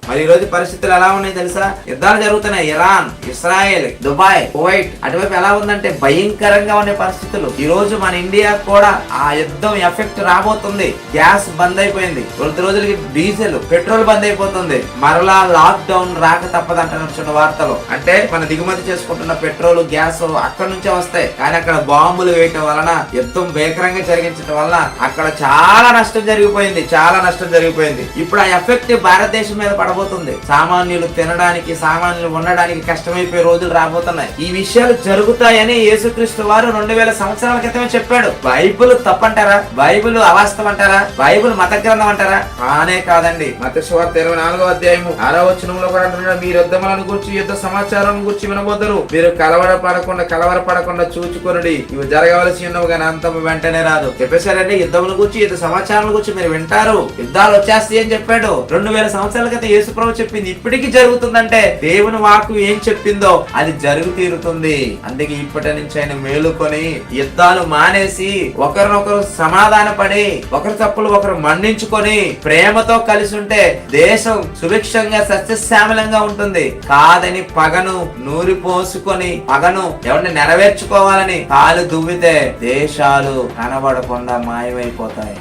మరి ఈ రోజు పరిస్థితులు ఎలా ఉన్నాయి తెలుసా? యుద్ధాలు జరుగుతున్నాయి. ఇరాన్, ఇస్రాయేల్, దుబాయ్, కువైట్ అటువైపు ఎలా ఉందంటే భయంకరంగా ఉండే పరిస్థితులు. ఈ రోజు మన ఇండియా కూడా ఆ యుద్ధం ఎఫెక్ట్ రాబోతుంది. గ్యాస్ బంద్ అయిపోయింది, కొద్ది రోజులకి డీజిల్, పెట్రోల్ బంద్ అయిపోతుంది. మరలా లాక్ డౌన్ రాక తప్పదంటున్న వార్తలు. అంటే మన దిగుమతి చేసుకుంటున్న పెట్రోల్, గ్యాస్ అక్కడ నుంచే వస్తాయి. కానీ అక్కడ బాంబులు వేయటం వలన, యుద్ధం భీకరంగా జరిగించడం వలన అక్కడ చాలా నష్టం జరిగిపోయింది. ఇప్పుడు ఆ ఎఫెక్ట్ భారతదేశం మీద పడబోతుంది. సామాన్యులు తినడానికి, సామాన్యులు ఉండడానికి కష్టమైపోయే రోజులు రాబోతున్నాయి. ఈ విషయాలు జరుగుతాయని యేసుక్రీస్తు వారు 2000 సంవత్సరాల క్రితమే చెప్పాడు. బైబిల్ తప్పంటారా? బైబిల్ అవాస్తవం అంటారా? బైబిల్ మత గ్రంథం అంటారా? కానే కాదండి. మత్తయి సువార్త 24వ అధ్యాయము 6వ వచనంలో కూడా అంటున్నాడు, మీరు యుద్ధములను గురించి, యుద్ధ సమాచారం గురించి వినబోదరు. మీరు కలవరపడకుండా చూచుకొనుడి. ఇవి జరగవలసి ఉన్నవి కానీ అంతము వెంటనే రాదు. చెప్పేశారండి. యుద్ధముల గురించి, యుద్ధ సమాచారం గురించి మీరు వింటారు, యుద్ధాలు వచ్చేస్తాయి అని చెప్పాడు. 2000 సంవత్సరాల క్రితం యేసు ప్రభు చెప్పింది ఇప్పటికీ జరుగుతుందంటే దేవుని వాక్కు ఏం చెప్పిందో అది జరుగు తీరుతుంది. అందుకే ఇప్పటి నుంచి ఆయన మేలుకొని యుద్ధాలు మానేసి ఒకరినొకరు సమాధాన పడి, ఒకరి తప్పులు ఒకరు మన్నించుకొని ప్రేమతో కలిసి ఉంటే దేశం సుభిక్షంగా సస్యశ్యామలంగా ఉంటుంది. కాదని పగను నూరి పోసుకొని పగను ఎవరిని నెరవేర్చుకోవాలని కాలు దువ్వితే దేశాలు కనబడకుండా మాయమైపోతాయి.